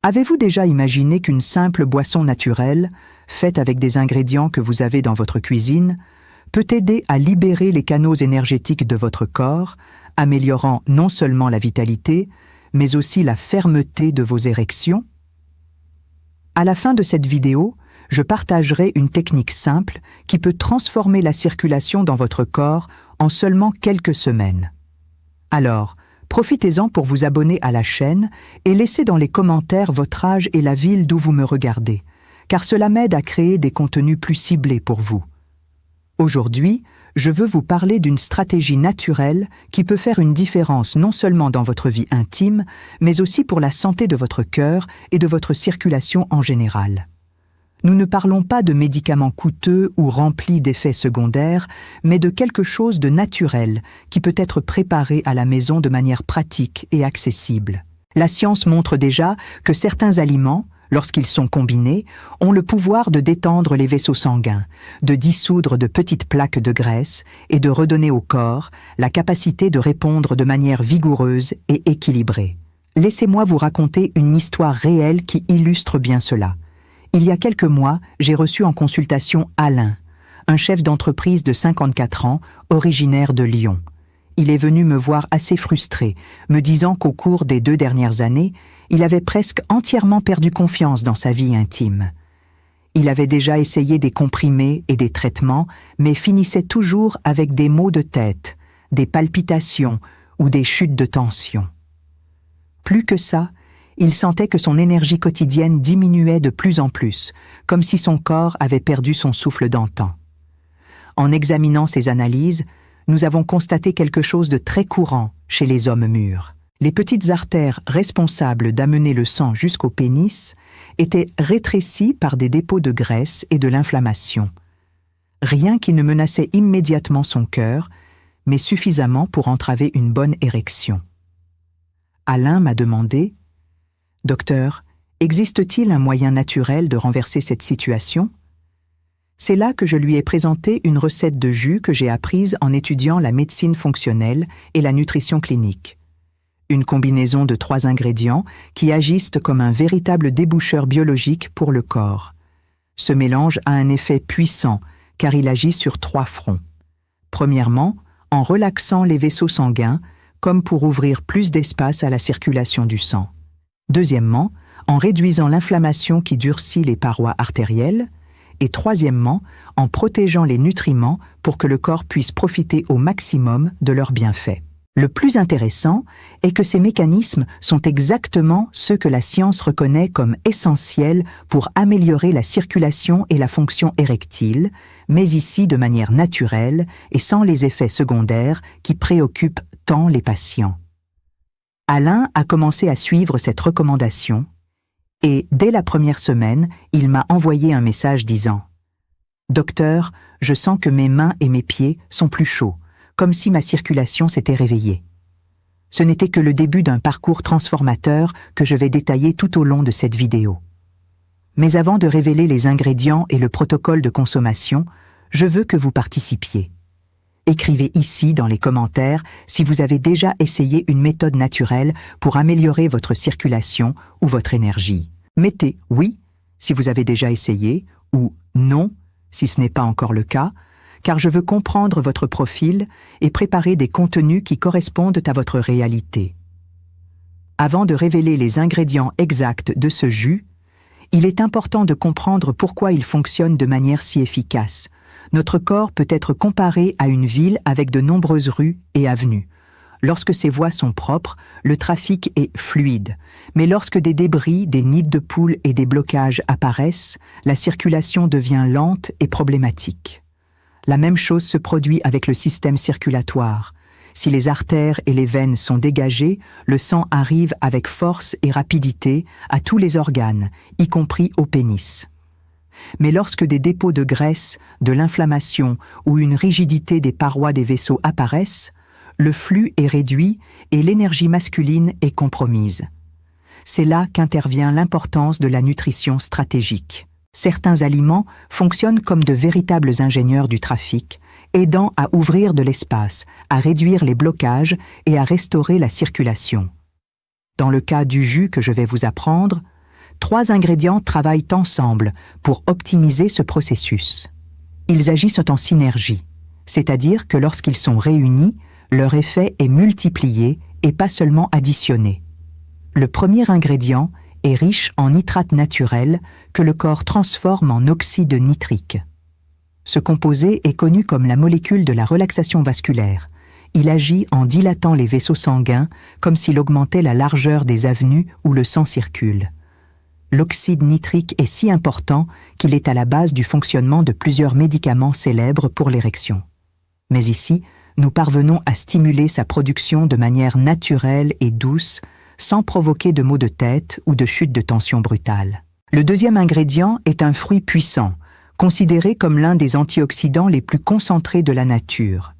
Avez-vous déjà imaginé qu'une simple boisson naturelle, faite avec des ingrédients que vous avez dans votre cuisine, peut aider à libérer les canaux énergétiques de votre corps, améliorant non seulement la vitalité, mais aussi la fermeté de vos érections? À la fin de cette vidéo, je partagerai une technique simple qui peut transformer la circulation dans votre corps en seulement quelques semaines. Alors, profitez-en pour vous abonner à la chaîne et laissez dans les commentaires votre âge et la ville d'où vous me regardez, car cela m'aide à créer des contenus plus ciblés pour vous. Aujourd'hui, je veux vous parler d'une stratégie naturelle qui peut faire une différence non seulement dans votre vie intime, mais aussi pour la santé de votre cœur et de votre circulation en général. Nous ne parlons pas de médicaments coûteux ou remplis d'effets secondaires, mais de quelque chose de naturel qui peut être préparé à la maison de manière pratique et accessible. La science montre déjà que certains aliments, lorsqu'ils sont combinés, ont le pouvoir de détendre les vaisseaux sanguins, de dissoudre de petites plaques de graisse et de redonner au corps la capacité de répondre de manière vigoureuse et équilibrée. Laissez-moi vous raconter une histoire réelle qui illustre bien cela. Il y a quelques mois, j'ai reçu en consultation Alain, un chef d'entreprise de 54 ans, originaire de Lyon. Il est venu me voir assez frustré, me disant qu'au cours des 2 dernières années, il avait presque entièrement perdu confiance dans sa vie intime. Il avait déjà essayé des comprimés et des traitements, mais finissait toujours avec des maux de tête, des palpitations ou des chutes de tension. Plus que ça, il sentait que son énergie quotidienne diminuait de plus en plus, comme si son corps avait perdu son souffle d'antan. En examinant ces analyses, nous avons constaté quelque chose de très courant chez les hommes mûrs. Les petites artères responsables d'amener le sang jusqu'au pénis étaient rétrécies par des dépôts de graisse et de l'inflammation. Rien qui ne menaçait immédiatement son cœur, mais suffisamment pour entraver une bonne érection. Alain m'a demandé: « Docteur, existe-t-il un moyen naturel de renverser cette situation ?» C'est là que je lui ai présenté une recette de jus que j'ai apprise en étudiant la médecine fonctionnelle et la nutrition clinique. Une combinaison de 3 ingrédients qui agissent comme un véritable déboucheur biologique pour le corps. Ce mélange a un effet puissant car il agit sur 3 fronts. Premièrement, en relaxant les vaisseaux sanguins, comme pour ouvrir plus d'espace à la circulation du sang. Deuxièmement, en réduisant l'inflammation qui durcit les parois artérielles. Et troisièmement, en protégeant les nutriments pour que le corps puisse profiter au maximum de leurs bienfaits. Le plus intéressant est que ces mécanismes sont exactement ceux que la science reconnaît comme essentiels pour améliorer la circulation et la fonction érectile, mais ici de manière naturelle et sans les effets secondaires qui préoccupent tant les patients. Alain a commencé à suivre cette recommandation et, dès la première semaine, il m'a envoyé un message disant « Docteur, je sens que mes mains et mes pieds sont plus chauds, comme si ma circulation s'était réveillée. » Ce n'était que le début d'un parcours transformateur que je vais détailler tout au long de cette vidéo. Mais avant de révéler les ingrédients et le protocole de consommation, je veux que vous participiez. Écrivez ici dans les commentaires si vous avez déjà essayé une méthode naturelle pour améliorer votre circulation ou votre énergie. Mettez « oui » si vous avez déjà essayé ou « non » si ce n'est pas encore le cas, car je veux comprendre votre profil et préparer des contenus qui correspondent à votre réalité. Avant de révéler les ingrédients exacts de ce jus, il est important de comprendre pourquoi il fonctionne de manière si efficace. Notre corps peut être comparé à une ville avec de nombreuses rues et avenues. Lorsque ces voies sont propres, le trafic est fluide. Mais lorsque des débris, des nids de poules et des blocages apparaissent, la circulation devient lente et problématique. La même chose se produit avec le système circulatoire. Si les artères et les veines sont dégagées, le sang arrive avec force et rapidité à tous les organes, y compris au pénis. Mais lorsque des dépôts de graisse, de l'inflammation ou une rigidité des parois des vaisseaux apparaissent, le flux est réduit et l'énergie masculine est compromise. C'est là qu'intervient l'importance de la nutrition stratégique. Certains aliments fonctionnent comme de véritables ingénieurs du trafic, aidant à ouvrir de l'espace, à réduire les blocages et à restaurer la circulation. Dans le cas du jus que je vais vous apprendre, 3 ingrédients travaillent ensemble pour optimiser ce processus. Ils agissent en synergie, c'est-à-dire que lorsqu'ils sont réunis, leur effet est multiplié et pas seulement additionné. Le premier ingrédient est riche en nitrate naturel que le corps transforme en oxyde nitrique. Ce composé est connu comme la molécule de la relaxation vasculaire. Il agit en dilatant les vaisseaux sanguins comme s'il augmentait la largeur des avenues où le sang circule. L'oxyde nitrique est si important qu'il est à la base du fonctionnement de plusieurs médicaments célèbres pour l'érection. Mais ici, nous parvenons à stimuler sa production de manière naturelle et douce, sans provoquer de maux de tête ou de chute de tension brutale. Le deuxième ingrédient est un fruit puissant, considéré comme l'un des antioxydants les plus concentrés de la nature.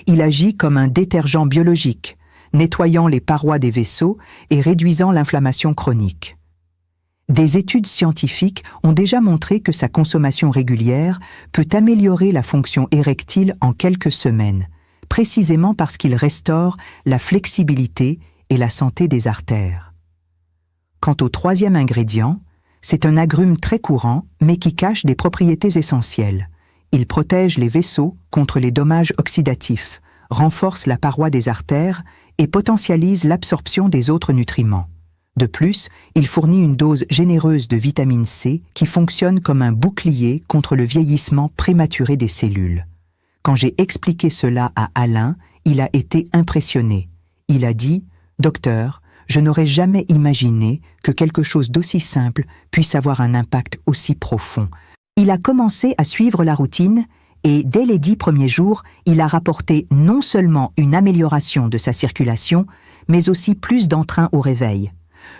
Il agit comme un détergent biologique, nettoyant les parois des vaisseaux et réduisant l'inflammation chronique. Des études scientifiques ont déjà montré que sa consommation régulière peut améliorer la fonction érectile en quelques semaines, précisément parce qu'il restaure la flexibilité et la santé des artères. Quant au troisième ingrédient, c'est un agrume très courant, mais qui cache des propriétés essentielles. Il protège les vaisseaux contre les dommages oxydatifs, renforce la paroi des artères et potentialise l'absorption des autres nutriments. De plus, il fournit une dose généreuse de vitamine C qui fonctionne comme un bouclier contre le vieillissement prématuré des cellules. Quand j'ai expliqué cela à Alain, il a été impressionné. Il a dit « Docteur, je n'aurais jamais imaginé que quelque chose d'aussi simple puisse avoir un impact aussi profond. » Il a commencé à suivre la routine et dès les 10 premiers jours, il a rapporté non seulement une amélioration de sa circulation, mais aussi plus d'entrain au réveil.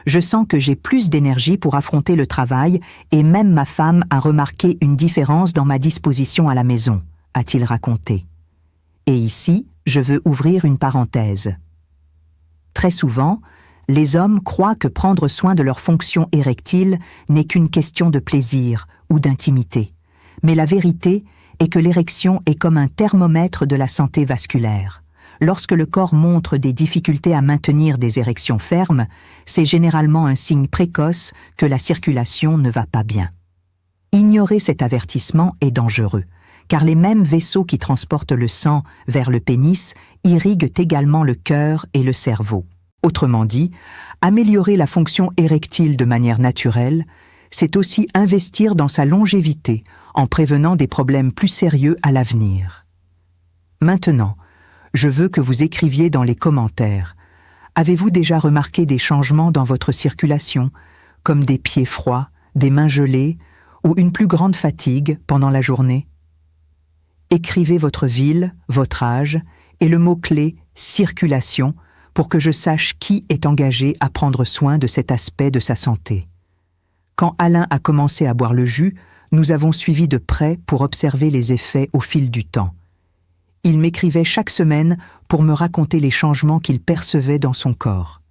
Je sens que j'ai plus d'énergie pour affronter le travail et même ma femme a remarqué une différence dans ma disposition à la maison, a-t-il raconté. Et ici, je veux ouvrir une parenthèse. Très souvent, les hommes croient que prendre soin de leur fonction érectile n'est qu'une question de plaisir ou d'intimité. Mais la vérité est que l'érection est comme un thermomètre de la santé vasculaire. Lorsque le corps montre des difficultés à maintenir des érections fermes, c'est généralement un signe précoce que la circulation ne va pas bien. Ignorer cet avertissement est dangereux, car les mêmes vaisseaux qui transportent le sang vers le pénis irriguent également le cœur et le cerveau. Autrement dit, améliorer la fonction érectile de manière naturelle, c'est aussi investir dans sa longévité en prévenant des problèmes plus sérieux à l'avenir. Maintenant, je veux que vous écriviez dans les commentaires. Avez-vous déjà remarqué des changements dans votre circulation, comme des pieds froids, des mains gelées ou une plus grande fatigue pendant la journée? Écrivez votre ville, votre âge et le mot-clé « circulation » pour que je sache qui est engagé à prendre soin de cet aspect de sa santé. Quand Alain a commencé à boire le jus, nous avons suivi de près pour observer les effets au fil du temps. Il m'écrivait chaque semaine pour me raconter les changements qu'il percevait dans son corps.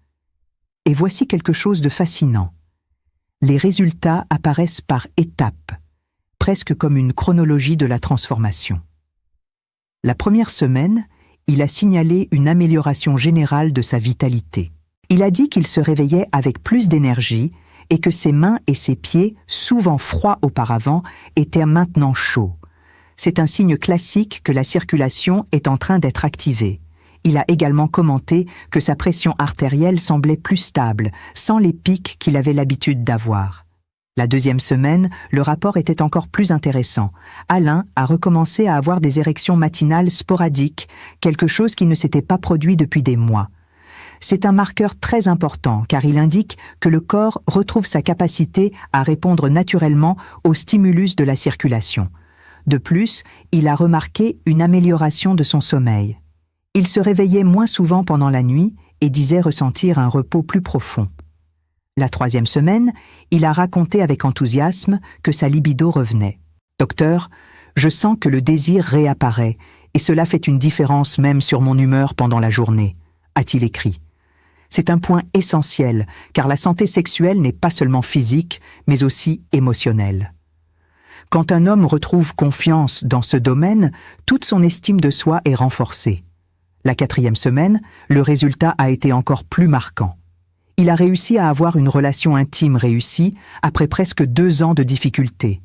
Et voici quelque chose de fascinant. Les résultats apparaissent par étapes, presque comme une chronologie de la transformation. La première semaine, il a signalé une amélioration générale de sa vitalité. Il a dit qu'il se réveillait avec plus d'énergie et que ses mains et ses pieds, souvent froids auparavant, étaient maintenant chauds. C'est un signe classique que la circulation est en train d'être activée. Il a également commenté que sa pression artérielle semblait plus stable, sans les pics qu'il avait l'habitude d'avoir. La deuxième semaine, le rapport était encore plus intéressant. Alain a recommencé à avoir des érections matinales sporadiques, quelque chose qui ne s'était pas produit depuis des mois. C'est un marqueur très important car il indique que le corps retrouve sa capacité à répondre naturellement au stimulus de la circulation. De plus, il a remarqué une amélioration de son sommeil. Il se réveillait moins souvent pendant la nuit et disait ressentir un repos plus profond. La troisième semaine, il a raconté avec enthousiasme que sa libido revenait. « Docteur, je sens que le désir réapparaît et cela fait une différence même sur mon humeur pendant la journée », a-t-il écrit. C'est un point essentiel car la santé sexuelle n'est pas seulement physique mais aussi émotionnelle. Quand un homme retrouve confiance dans ce domaine, toute son estime de soi est renforcée. La quatrième semaine, le résultat a été encore plus marquant. Il a réussi à avoir une relation intime réussie après presque 2 ans de difficultés.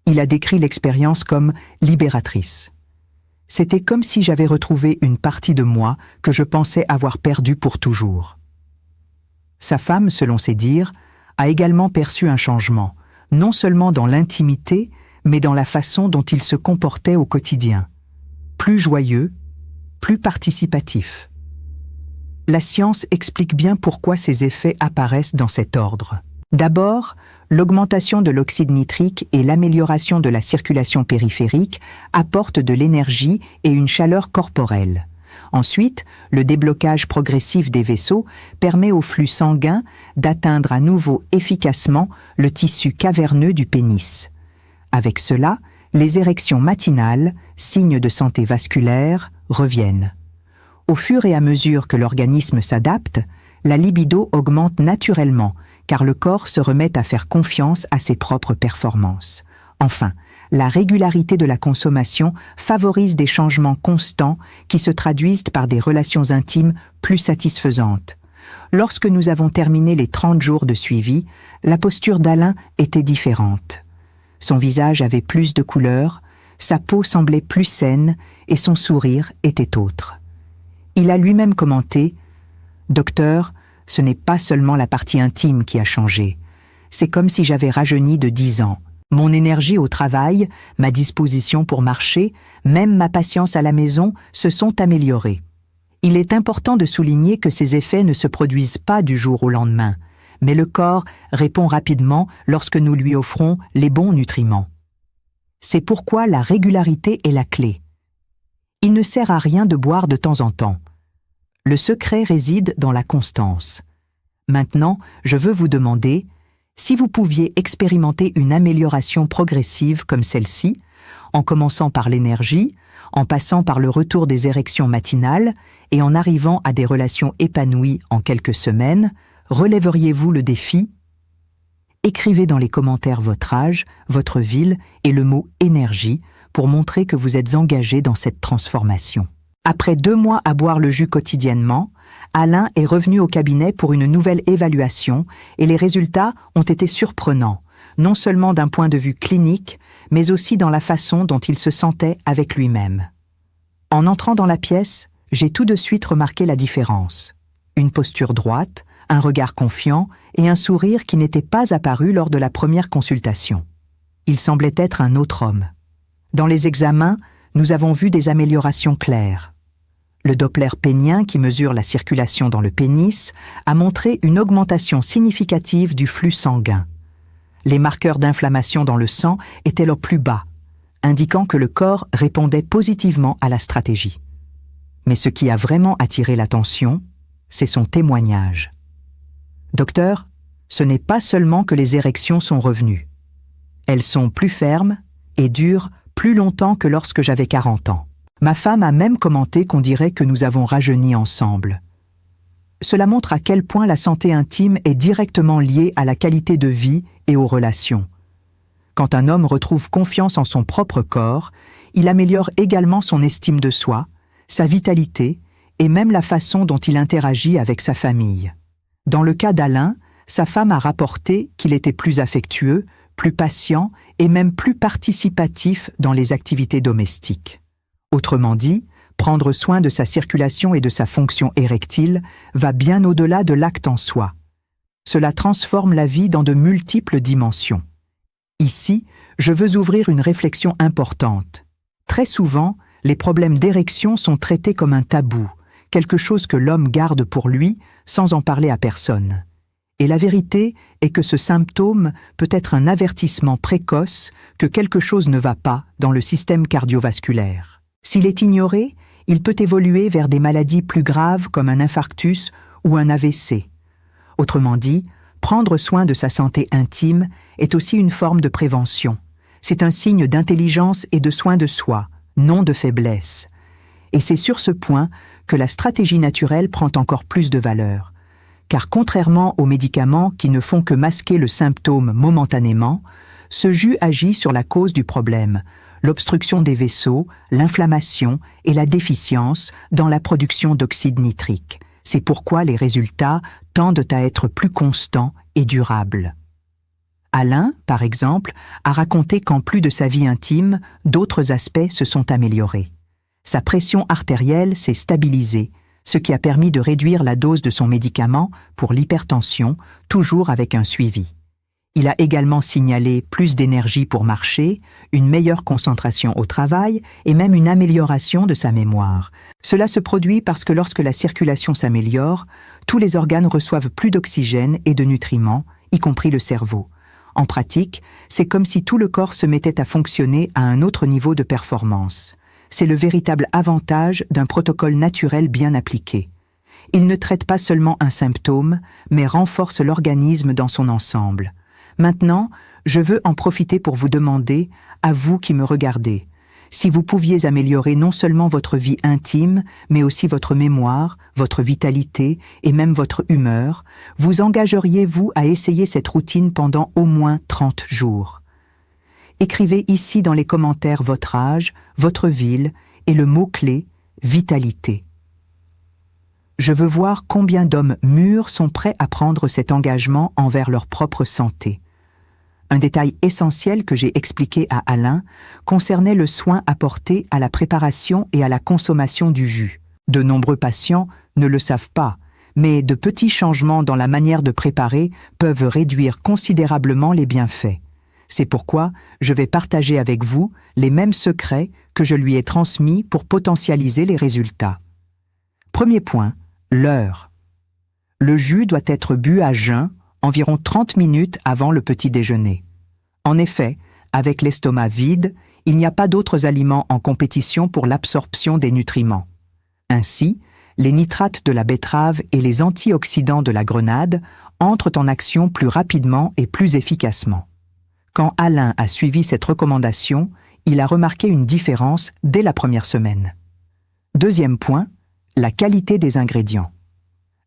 Il a décrit l'expérience comme libératrice. C'était comme si j'avais retrouvé une partie de moi que je pensais avoir perdue pour toujours. Sa femme, selon ses dires, a également perçu un changement, non seulement dans l'intimité, mais dans la façon dont il se comportait au quotidien. Plus joyeux, plus participatif. La science explique bien pourquoi ces effets apparaissent dans cet ordre. D'abord, l'augmentation de l'oxyde nitrique et l'amélioration de la circulation périphérique apportent de l'énergie et une chaleur corporelle. Ensuite, le déblocage progressif des vaisseaux permet au flux sanguin d'atteindre à nouveau efficacement le tissu caverneux du pénis. Avec cela, les érections matinales, signes de santé vasculaire, reviennent. Au fur et à mesure que l'organisme s'adapte, la libido augmente naturellement, car le corps se remet à faire confiance à ses propres performances. Enfin, la régularité de la consommation favorise des changements constants qui se traduisent par des relations intimes plus satisfaisantes. Lorsque nous avons terminé les 30 jours de suivi, la posture d'Alain était différente. Son visage avait plus de couleurs, sa peau semblait plus saine et son sourire était autre. Il a lui-même commenté « Docteur, ce n'est pas seulement la partie intime qui a changé. C'est comme si j'avais rajeuni de 10 ans. Mon énergie au travail, ma disposition pour marcher, même ma patience à la maison se sont améliorées. » Il est important de souligner que ces effets ne se produisent pas du jour au lendemain, mais le corps répond rapidement lorsque nous lui offrons les bons nutriments. C'est pourquoi la régularité est la clé. Il ne sert à rien de boire de temps en temps. Le secret réside dans la constance. Maintenant, je veux vous demander si vous pouviez expérimenter une amélioration progressive comme celle-ci, en commençant par l'énergie, en passant par le retour des érections matinales et en arrivant à des relations épanouies en quelques semaines, relèveriez-vous le défi? Écrivez dans les commentaires votre âge, votre ville et le mot « énergie » pour montrer que vous êtes engagé dans cette transformation. Après 2 mois à boire le jus quotidiennement, Alain est revenu au cabinet pour une nouvelle évaluation et les résultats ont été surprenants, non seulement d'un point de vue clinique, mais aussi dans la façon dont il se sentait avec lui-même. En entrant dans la pièce, j'ai tout de suite remarqué la différence. Une posture droite, un regard confiant et un sourire qui n'était pas apparu lors de la première consultation. Il semblait être un autre homme. Dans les examens, nous avons vu des améliorations claires. Le Doppler pénien, qui mesure la circulation dans le pénis, a montré une augmentation significative du flux sanguin. Les marqueurs d'inflammation dans le sang étaient au plus bas, indiquant que le corps répondait positivement à la stratégie. Mais ce qui a vraiment attiré l'attention, c'est son témoignage. « Docteur, ce n'est pas seulement que les érections sont revenues. Elles sont plus fermes et durent plus longtemps que lorsque j'avais 40 ans. Ma femme a même commenté qu'on dirait que nous avons rajeuni ensemble. Cela montre à quel point la santé intime est directement liée à la qualité de vie et aux relations. Quand un homme retrouve confiance en son propre corps, il améliore également son estime de soi, sa vitalité et même la façon dont il interagit avec sa famille. Dans le cas d'Alain, sa femme a rapporté qu'il était plus affectueux, plus patient et même plus participatif dans les activités domestiques. Autrement dit, prendre soin de sa circulation et de sa fonction érectile va bien au-delà de l'acte en soi. Cela transforme la vie dans de multiples dimensions. Ici, je veux ouvrir une réflexion importante. Très souvent, les problèmes d'érection sont traités comme un tabou, quelque chose que l'homme garde pour lui sans en parler à personne. Et la vérité est que ce symptôme peut être un avertissement précoce que quelque chose ne va pas dans le système cardiovasculaire. S'il est ignoré, il peut évoluer vers des maladies plus graves comme un infarctus ou un AVC. Autrement dit, prendre soin de sa santé intime est aussi une forme de prévention. C'est un signe d'intelligence et de soin de soi, non de faiblesse. Et c'est sur ce point que la stratégie naturelle prend encore plus de valeur. Car contrairement aux médicaments qui ne font que masquer le symptôme momentanément, ce jus agit sur la cause du problème, l'obstruction des vaisseaux, l'inflammation et la déficience dans la production d'oxyde nitrique. C'est pourquoi les résultats tendent à être plus constants et durables. Alain, par exemple, a raconté qu'en plus de sa vie intime, d'autres aspects se sont améliorés. Sa pression artérielle s'est stabilisée, ce qui a permis de réduire la dose de son médicament pour l'hypertension, toujours avec un suivi. Il a également signalé plus d'énergie pour marcher, une meilleure concentration au travail et même une amélioration de sa mémoire. Cela se produit parce que lorsque la circulation s'améliore, tous les organes reçoivent plus d'oxygène et de nutriments, y compris le cerveau. En pratique, c'est comme si tout le corps se mettait à fonctionner à un autre niveau de performance. C'est le véritable avantage d'un protocole naturel bien appliqué. Il ne traite pas seulement un symptôme, mais renforce l'organisme dans son ensemble. Maintenant, je veux en profiter pour vous demander, à vous qui me regardez, si vous pouviez améliorer non seulement votre vie intime, mais aussi votre mémoire, votre vitalité et même votre humeur, vous engageriez-vous à essayer cette routine pendant au moins 30 jours? Écrivez ici dans les commentaires votre âge, votre ville et le mot-clé « vitalité ». Je veux voir combien d'hommes mûrs sont prêts à prendre cet engagement envers leur propre santé. Un détail essentiel que j'ai expliqué à Alain concernait le soin apporté à la préparation et à la consommation du jus. De nombreux patients ne le savent pas, mais de petits changements dans la manière de préparer peuvent réduire considérablement les bienfaits. C'est pourquoi je vais partager avec vous les mêmes secrets que je lui ai transmis pour potentialiser les résultats. Premier point, l'heure. Le jus doit être bu à jeun environ 30 minutes avant le petit déjeuner. En effet, avec l'estomac vide, il n'y a pas d'autres aliments en compétition pour l'absorption des nutriments. Ainsi, les nitrates de la betterave et les antioxydants de la grenade entrent en action plus rapidement et plus efficacement. Quand Alain a suivi cette recommandation, il a remarqué une différence dès la première semaine. Deuxième point, la qualité des ingrédients.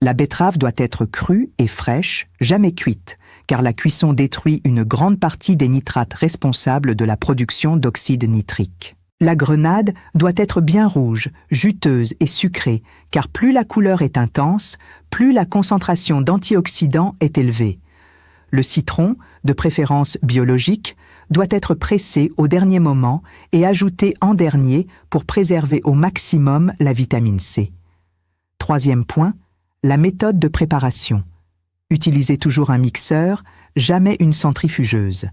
La betterave doit être crue et fraîche, jamais cuite, car la cuisson détruit une grande partie des nitrates responsables de la production d'oxyde nitrique. La grenade doit être bien rouge, juteuse et sucrée, car plus la couleur est intense, plus la concentration d'antioxydants est élevée. Le citron, de préférence biologique, doit être pressé au dernier moment et ajouté en dernier pour préserver au maximum la vitamine C. Troisième point, la méthode de préparation. Utilisez toujours un mixeur, jamais une centrifugeuse.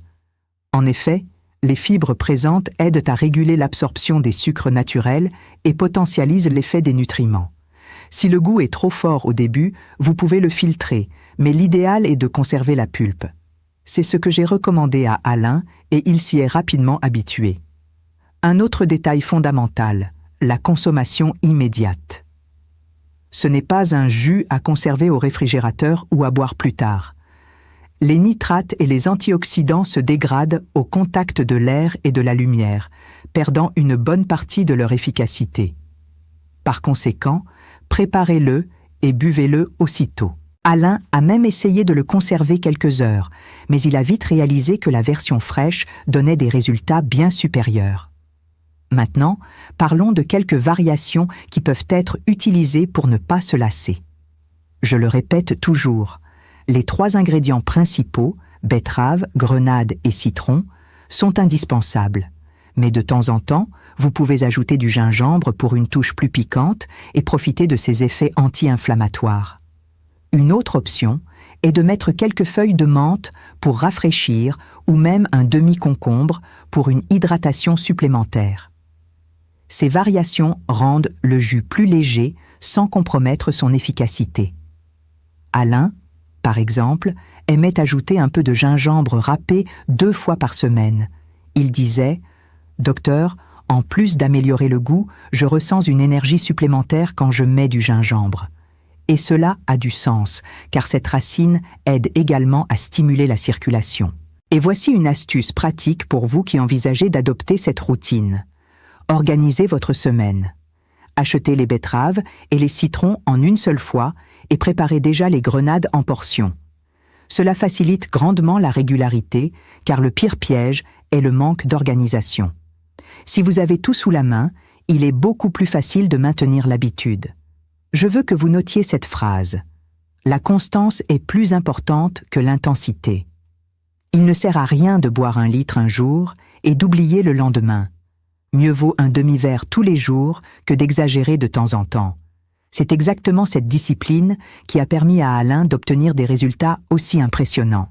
En effet, les fibres présentes aident à réguler l'absorption des sucres naturels et potentialisent l'effet des nutriments. Si le goût est trop fort au début, vous pouvez le filtrer, mais l'idéal est de conserver la pulpe. C'est ce que j'ai recommandé à Alain et il s'y est rapidement habitué. Un autre détail fondamental, la consommation immédiate. Ce n'est pas un jus à conserver au réfrigérateur ou à boire plus tard. Les nitrates et les antioxydants se dégradent au contact de l'air et de la lumière, perdant une bonne partie de leur efficacité. Par conséquent, préparez-le et buvez-le aussitôt. Alain a même essayé de le conserver quelques heures, mais il a vite réalisé que la version fraîche donnait des résultats bien supérieurs. Maintenant, parlons de quelques variations qui peuvent être utilisées pour ne pas se lasser. Je le répète toujours, les 3 ingrédients principaux, betterave, grenade et citron, sont indispensables. Mais de temps en temps, vous pouvez ajouter du gingembre pour une touche plus piquante et profiter de ses effets anti-inflammatoires. Une autre option est de mettre quelques feuilles de menthe pour rafraîchir ou même un demi-concombre pour une hydratation supplémentaire. Ces variations rendent le jus plus léger sans compromettre son efficacité. Alain, par exemple, aimait ajouter un peu de gingembre râpé 2 fois par semaine. Il disait « Docteur, en plus d'améliorer le goût, je ressens une énergie supplémentaire quand je mets du gingembre. » Et cela a du sens, car cette racine aide également à stimuler la circulation. Et voici une astuce pratique pour vous qui envisagez d'adopter cette routine. Organisez votre semaine. Achetez les betteraves et les citrons en une seule fois et préparez déjà les grenades en portions. Cela facilite grandement la régularité, car le pire piège est le manque d'organisation. Si vous avez tout sous la main, il est beaucoup plus facile de maintenir l'habitude. Je veux que vous notiez cette phrase. La constance est plus importante que l'intensité. Il ne sert à rien de boire 1 litre un jour et d'oublier le lendemain. Mieux vaut un demi-verre tous les jours que d'exagérer de temps en temps. C'est exactement cette discipline qui a permis à Alain d'obtenir des résultats aussi impressionnants.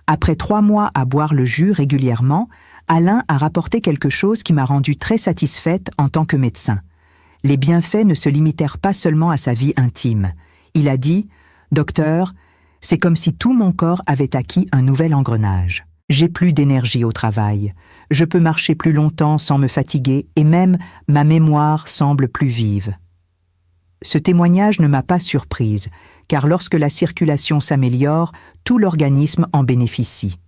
Après 3 mois à boire le jus régulièrement, Alain a rapporté quelque chose qui m'a rendue très satisfaite en tant que médecin. Les bienfaits ne se limitèrent pas seulement à sa vie intime. Il a dit « Docteur, c'est comme si tout mon corps avait acquis un nouvel engrenage. J'ai plus d'énergie au travail. Je peux marcher plus longtemps sans me fatiguer et même ma mémoire semble plus vive. » Ce témoignage ne m'a pas surprise, car lorsque la circulation s'améliore, tout l'organisme en bénéficie.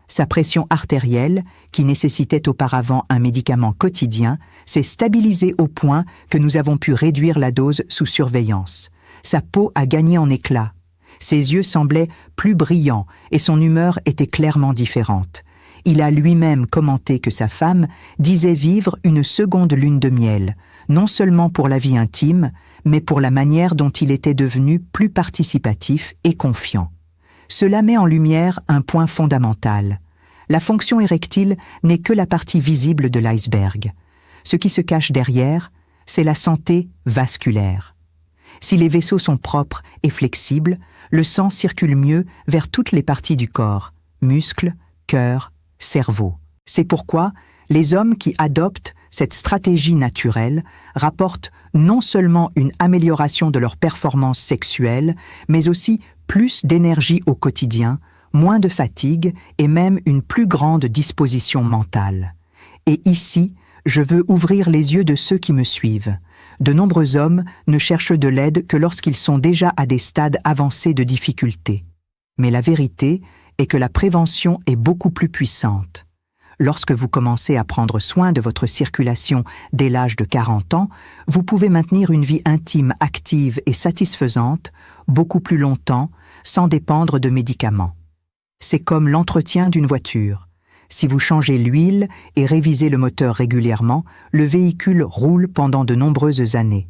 Sa pression artérielle, qui nécessitait auparavant un médicament quotidien, s'est stabilisée au point que nous avons pu réduire la dose sous surveillance. Sa peau a gagné en éclat. Ses yeux semblaient plus brillants et son humeur était clairement différente. Il a lui-même commenté que sa femme disait vivre une seconde lune de miel, non seulement pour la vie intime, mais pour la manière dont il était devenu plus participatif et confiant. Cela met en lumière un point fondamental. La fonction érectile n'est que la partie visible de l'iceberg. Ce qui se cache derrière, c'est la santé vasculaire. Si les vaisseaux sont propres et flexibles, le sang circule mieux vers toutes les parties du corps, muscles, cœur, cerveau. C'est pourquoi les hommes qui adoptent cette stratégie naturelle rapportent non seulement une amélioration de leur performance sexuelle, mais aussi plus d'énergie au quotidien, moins de fatigue et même une plus grande disposition mentale. Et ici, je veux ouvrir les yeux de ceux qui me suivent. De nombreux hommes ne cherchent de l'aide que lorsqu'ils sont déjà à des stades avancés de difficulté. Mais la vérité est que la prévention est beaucoup plus puissante. Lorsque vous commencez à prendre soin de votre circulation dès l'âge de 40 ans, vous pouvez maintenir une vie intime active et satisfaisante beaucoup plus longtemps sans dépendre de médicaments. C'est comme l'entretien d'une voiture. Si vous changez l'huile et révisez le moteur régulièrement, le véhicule roule pendant de nombreuses années.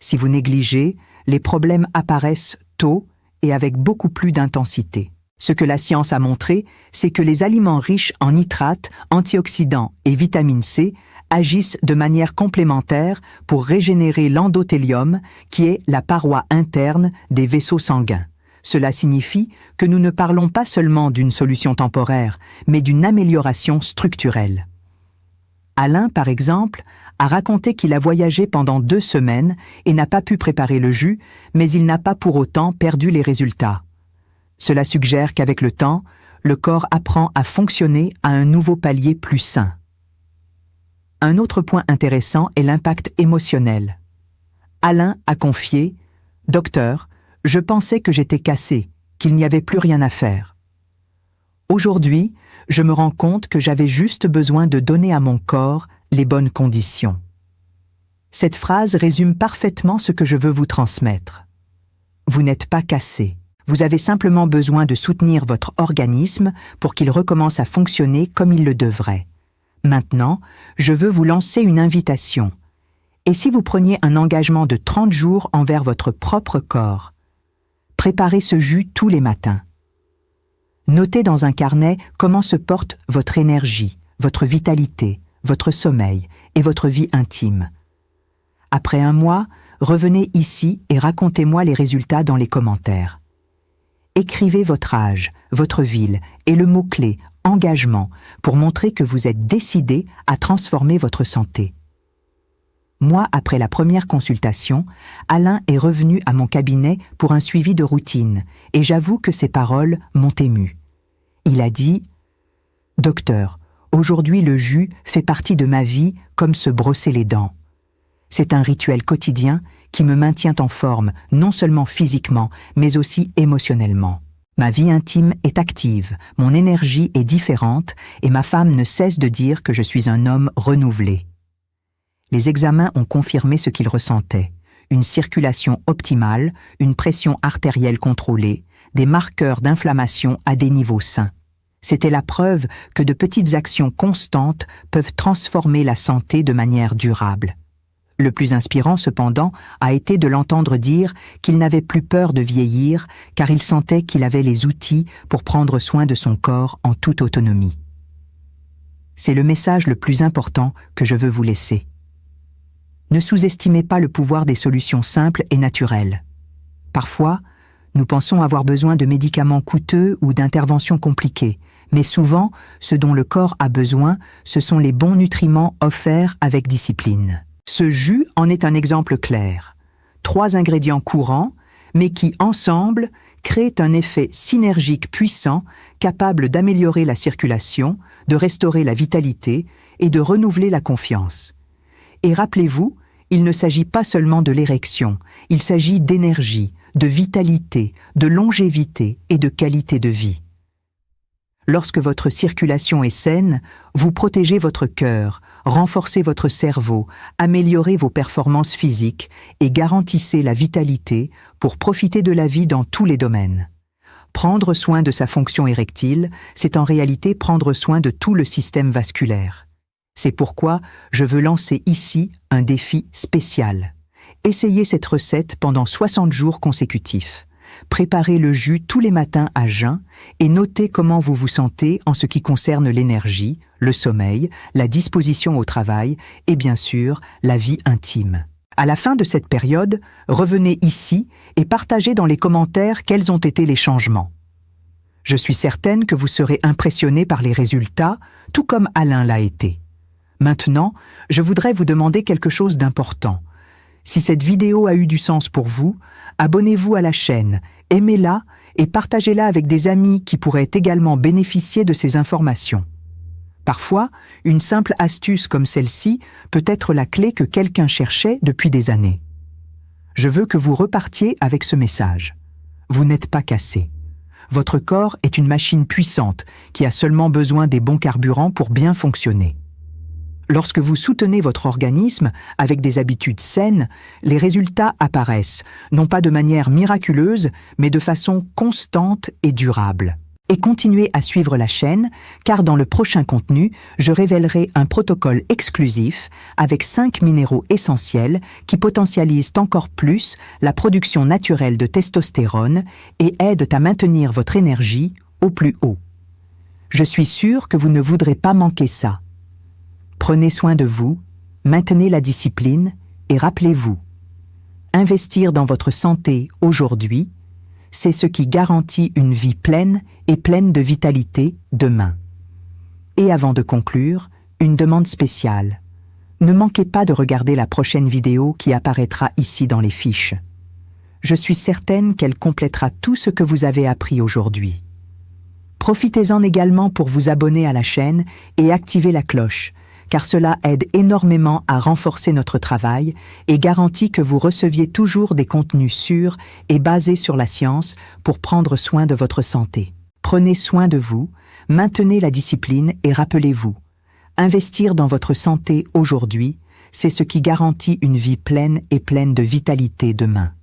Si vous négligez, les problèmes apparaissent tôt et avec beaucoup plus d'intensité. Ce que la science a montré, c'est que les aliments riches en nitrates, antioxydants et vitamine C agissent de manière complémentaire pour régénérer l'endothélium, qui est la paroi interne des vaisseaux sanguins. Cela signifie que nous ne parlons pas seulement d'une solution temporaire, mais d'une amélioration structurelle. Alain, par exemple, a raconté qu'il a voyagé pendant 2 semaines et n'a pas pu préparer le jus, mais il n'a pas pour autant perdu les résultats. Cela suggère qu'avec le temps, le corps apprend à fonctionner à un nouveau palier plus sain. Un autre point intéressant est l'impact émotionnel. Alain a confié « Docteur, je pensais que j'étais cassé, qu'il n'y avait plus rien à faire. Aujourd'hui, je me rends compte que j'avais juste besoin de donner à mon corps les bonnes conditions. » Cette phrase résume parfaitement ce que je veux vous transmettre. Vous n'êtes pas cassé. Vous avez simplement besoin de soutenir votre organisme pour qu'il recommence à fonctionner comme il le devrait. Maintenant, je veux vous lancer une invitation. Et si vous preniez un engagement de 30 jours envers votre propre corps? Préparez ce jus tous les matins. Notez dans un carnet comment se porte votre énergie, votre vitalité, votre sommeil et votre vie intime. Après 1 mois, revenez ici et racontez-moi les résultats dans les commentaires. Écrivez votre âge, votre ville et le mot-clé « engagement » pour montrer que vous êtes décidé à transformer votre santé. Moi, après la première consultation, Alain est revenu à mon cabinet pour un suivi de routine et j'avoue que ses paroles m'ont ému. Il a dit « Docteur, aujourd'hui le jus fait partie de ma vie comme se brosser les dents. C'est un rituel quotidien qui me maintient en forme, non seulement physiquement, mais aussi émotionnellement. Ma vie intime est active, mon énergie est différente et ma femme ne cesse de dire que je suis un homme renouvelé. » Les examens ont confirmé ce qu'il ressentait. Une circulation optimale, une pression artérielle contrôlée, des marqueurs d'inflammation à des niveaux sains. C'était la preuve que de petites actions constantes peuvent transformer la santé de manière durable. Le plus inspirant, cependant, a été de l'entendre dire qu'il n'avait plus peur de vieillir, car il sentait qu'il avait les outils pour prendre soin de son corps en toute autonomie. C'est le message le plus important que je veux vous laisser. Ne sous-estimez pas le pouvoir des solutions simples et naturelles. Parfois, nous pensons avoir besoin de médicaments coûteux ou d'interventions compliquées, mais souvent, ce dont le corps a besoin, ce sont les bons nutriments offerts avec discipline. Ce jus en est un exemple clair. 3 ingrédients courants, mais qui, ensemble, créent un effet synergique puissant, capable d'améliorer la circulation, de restaurer la vitalité et de renouveler la confiance. Et rappelez-vous, il ne s'agit pas seulement de l'érection, il s'agit d'énergie, de vitalité, de longévité et de qualité de vie. Lorsque votre circulation est saine, vous protégez votre cœur, renforcez votre cerveau, améliorez vos performances physiques et garantissez la vitalité pour profiter de la vie dans tous les domaines. Prendre soin de sa fonction érectile, c'est en réalité prendre soin de tout le système vasculaire. C'est pourquoi je veux lancer ici un défi spécial. Essayez cette recette pendant 60 jours consécutifs. Préparez le jus tous les matins à jeun et notez comment vous vous sentez en ce qui concerne l'énergie, le sommeil, la disposition au travail et bien sûr la vie intime. À la fin de cette période, revenez ici et partagez dans les commentaires quels ont été les changements. Je suis certaine que vous serez impressionné par les résultats, tout comme Alain l'a été. Maintenant, je voudrais vous demander quelque chose d'important. Si cette vidéo a eu du sens pour vous, abonnez-vous à la chaîne, aimez-la et partagez-la avec des amis qui pourraient également bénéficier de ces informations. Parfois, une simple astuce comme celle-ci peut être la clé que quelqu'un cherchait depuis des années. Je veux que vous repartiez avec ce message. Vous n'êtes pas cassé. Votre corps est une machine puissante qui a seulement besoin des bons carburants pour bien fonctionner. Lorsque vous soutenez votre organisme avec des habitudes saines, les résultats apparaissent, non pas de manière miraculeuse, mais de façon constante et durable. Et continuez à suivre la chaîne, car dans le prochain contenu, je révélerai un protocole exclusif avec 5 minéraux essentiels qui potentialisent encore plus la production naturelle de testostérone et aident à maintenir votre énergie au plus haut. Je suis sûre que vous ne voudrez pas manquer ça. Prenez soin de vous, maintenez la discipline et rappelez-vous, investir dans votre santé aujourd'hui, c'est ce qui garantit une vie pleine et pleine de vitalité demain. Et avant de conclure, une demande spéciale. Ne manquez pas de regarder la prochaine vidéo qui apparaîtra ici dans les fiches. Je suis certaine qu'elle complétera tout ce que vous avez appris aujourd'hui. Profitez-en également pour vous abonner à la chaîne et activer la cloche, car cela aide énormément à renforcer notre travail et garantit que vous receviez toujours des contenus sûrs et basés sur la science pour prendre soin de votre santé. Prenez soin de vous, maintenez la discipline et rappelez-vous, investir dans votre santé aujourd'hui, c'est ce qui garantit une vie pleine et pleine de vitalité demain.